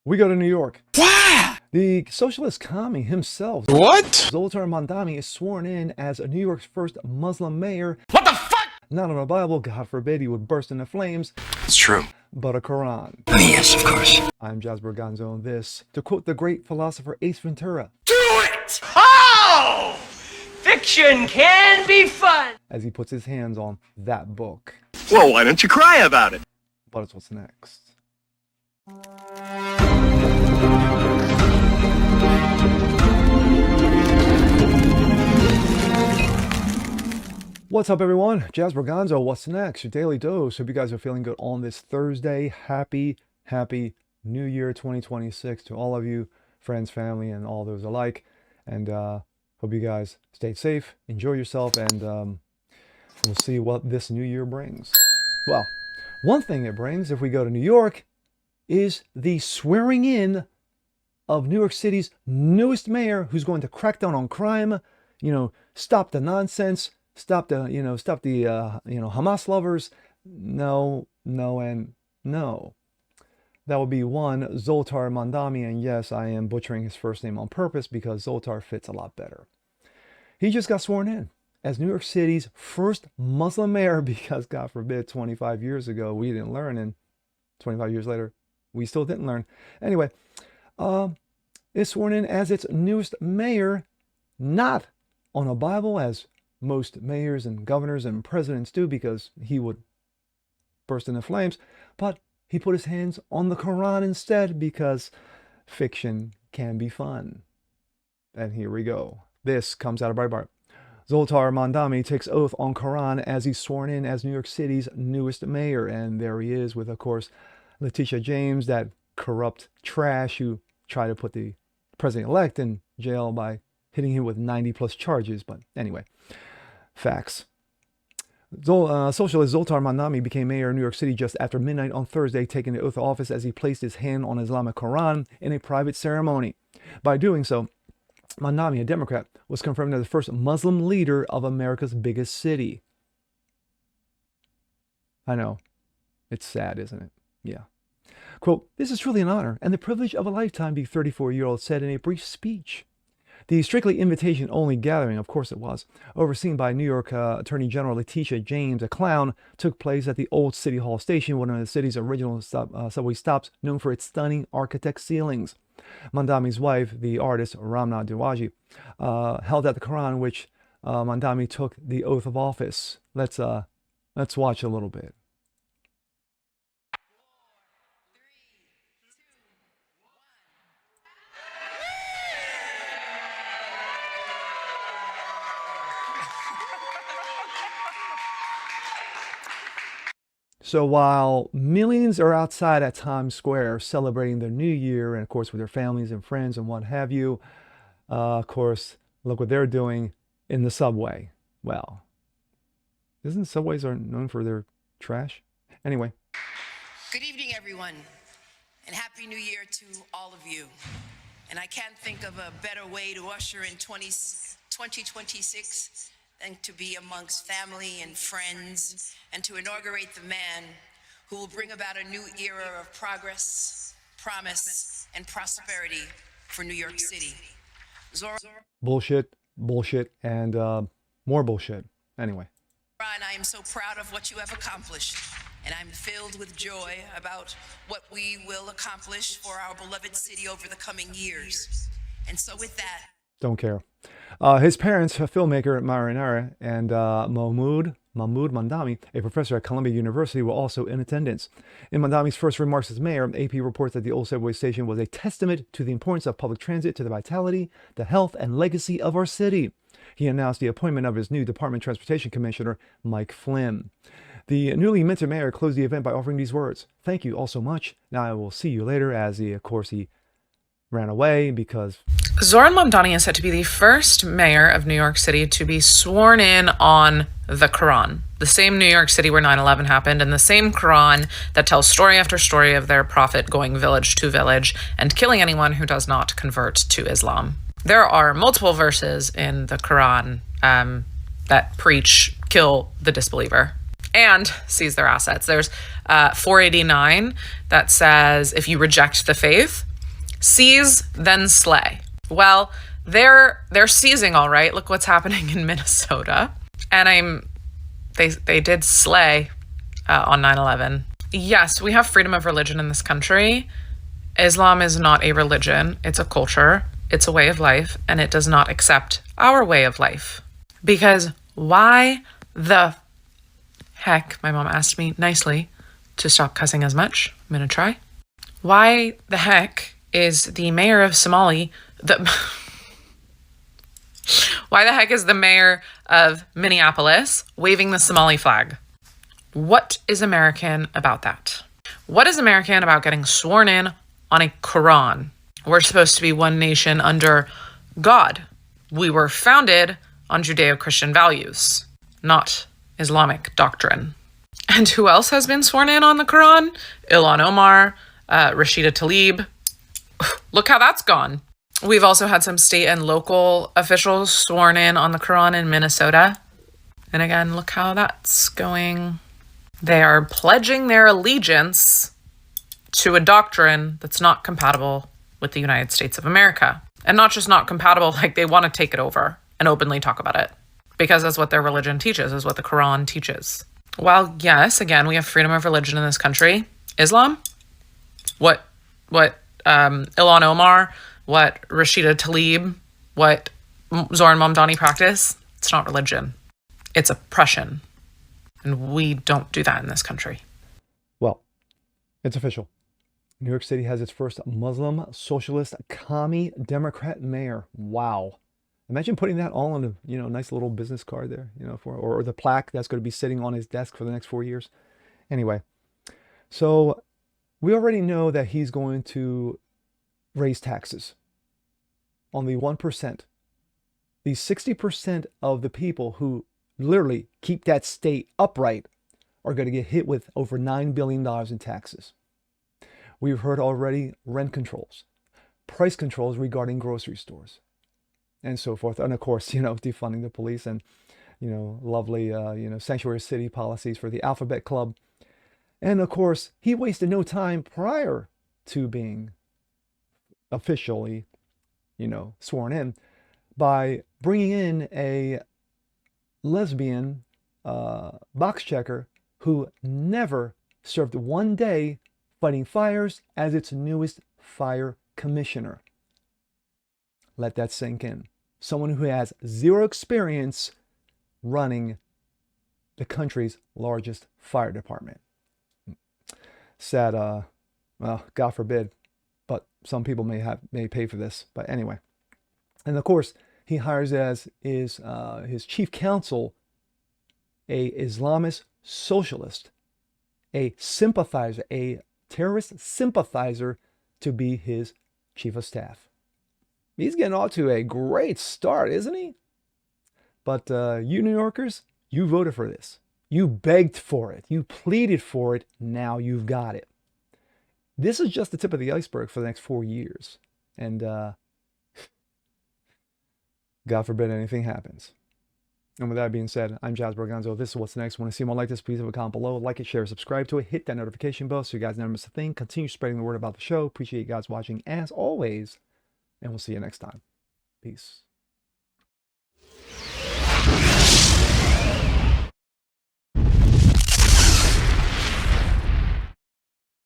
We go to New York. Wow! The socialist commie himself, What? Zoltar Mandami, is sworn in as New York's first Muslim mayor. What the fuck? Not on a Bible, God forbid he would burst into flames, It's true. but a Quran. Yes, of course. I'm Jasper Gonzo, and this, to quote the great philosopher Ace Ventura, Do it! Oh! Fiction can be fun! as he puts his hands on that book. Well, why don't you cry about it? But it's what's next. What's up, everyone? Jasper Gonzo, what's next? Your daily dose. Hope you guys are feeling good on this Thursday. Happy New Year 2026 to all of you, friends, family, and all those alike. And hope you guys stay safe, enjoy yourself, and we'll see what this new year brings. Well, one thing it brings, if we go to New York, is the swearing in of New York City's newest mayor, who's going to crack down on crime, stop the nonsense, stop the Hamas lovers. No, and no. That would be one, Zoltar Mandami, and yes, I am butchering his first name on purpose because Zoltar fits a lot better. He just got sworn in as New York City's first Muslim mayor because, God forbid, 25 years ago we didn't learn, and 25 years later we still didn't learn. Anyway, is sworn in as its newest mayor, not on a Bible as most mayors and governors and presidents do because he would burst into flames, but he put his hands on the Quran instead because fiction can be fun. And here we go. This comes out of Breitbart. Zoltar Mandami takes oath on Quran as he's sworn in as New York City's newest mayor. And there he is with, of course, Letitia James, that corrupt trash who tried to put the president-elect in jail by hitting him with 90-plus charges. But anyway, facts. Socialist Zoltar Mandami became mayor of New York City just after midnight on Thursday, taking the oath of office as he placed his hand on Islamic Quran in a private ceremony. By doing so, Mandami, a Democrat, was confirmed as the first Muslim leader of America's biggest city. I know. It's sad, isn't it? Yeah. Quote, "This is truly an honor and the privilege of a lifetime," the 34-year-old said in a brief speech. The strictly invitation-only gathering, of course it was, overseen by New York Attorney General Letitia James, a clown, took place at the Old City Hall Station, one of the city's original subway stops, known for its stunning architect ceilings. Mandami's wife, the artist Ramna Diwaji, held at the Quran, which Mandami took the oath of office. Let's watch a little bit. So while millions are outside at Times Square celebrating their new year, and of course with their families and friends and what have you, of course, look what they're doing in the subway. Well, isn't subways are known for their trash? Anyway. Good evening, everyone, and Happy New Year to all of you. And I can't think of a better way to usher in 2026 than to be amongst family and friends and to inaugurate the man who will bring about a new era of progress, promise, and prosperity for New York City. Bullshit, and more bullshit. Anyway. Ron, I am so proud of what you have accomplished, and I'm filled with joy about what we will accomplish for our beloved city over the coming years. And so with that, don't care. His parents, a filmmaker Marinara and Mahmoud Mandami, a professor at Columbia University, were also in attendance. In Mandami's first remarks as mayor, AP reports that the old subway station was a testament to the importance of public transit to the vitality, the health, and legacy of our city. He announced the appointment of his new Department of Transportation Commissioner, Mike Flynn. The newly minted mayor closed the event by offering these words: "Thank you all so much. Now I will see you later," as he ran away because Zoran Mamdani is said to be the first mayor of New York City to be sworn in on the Quran, the same New York City where 9/11 happened, and the same Quran that tells story after story of their prophet going village to village and killing anyone who does not convert to Islam. There are multiple verses in the Quran that preach kill the disbeliever and seize their assets. There's 489 that says if you reject the faith, Seize, then slay. Well, they're seizing all right. Look what's happening in Minnesota. And they did slay on 9/11. Yes, we have freedom of religion in this country. Islam is not a religion. It's a culture. It's a way of life, and it does not accept our way of life. Because why the heck, my mom asked me nicely to stop cussing as much. I'm going to try. Why the heck is the mayor of Somali, why the heck is the mayor of Minneapolis waving the Somali flag? What is American about that? What is American about getting sworn in on a Quran? We're supposed to be one nation under God. We were founded on Judeo-Christian values, not Islamic doctrine. And who else has been sworn in on the Quran? Ilhan Omar, Rashida Tlaib. Look how that's gone. We've also had some state and local officials sworn in on the Quran in Minnesota. And again, look how that's going. They are pledging their allegiance to a doctrine that's not compatible with the United States of America. And not just not compatible, like they want to take it over and openly talk about it. Because that's what their religion teaches, is what the Quran teaches. While, yes, again, we have freedom of religion in this country, Islam, what Ilhan Omar, what Rashida Tlaib, what Zoran Mamdani practice, it's not religion. It's oppression. And we don't do that in this country. Well, it's official. New York City has its first Muslim socialist commie Democrat mayor. Wow. Imagine putting that all on a nice little business card there, or the plaque that's going to be sitting on his desk for the next 4 years. Anyway, so we already know that he's going to raise taxes on the 1%. The 60% of the people who literally keep that state upright are going to get hit with over $9 billion in taxes. We've heard already rent controls, price controls regarding grocery stores, and so forth. And of course, defunding the police and, lovely, sanctuary city policies for the Alphabet Club. And of course, he wasted no time prior to being officially, sworn in by bringing in a lesbian box checker who never served one day fighting fires as its newest fire commissioner. Let that sink in. Someone who has zero experience running the country's largest fire department. Sad, well, God forbid, but some people may pay for this. But anyway, and of course, he hires as his chief counsel a Islamist socialist, a sympathizer, a terrorist sympathizer to be his chief of staff. He's getting off to a great start, isn't he? But you New Yorkers, you voted for this. You begged for it. You pleaded for it. Now you've got it. This is just the tip of the iceberg for the next 4 years. And God forbid anything happens. And with that being said, I'm Jazz Borganzo. This is What's Next. Want to see more like this? Please leave a comment below. Like it, share, subscribe to it. Hit that notification bell so you guys never miss a thing. Continue spreading the word about the show. Appreciate you guys watching as always. And we'll see you next time. Peace.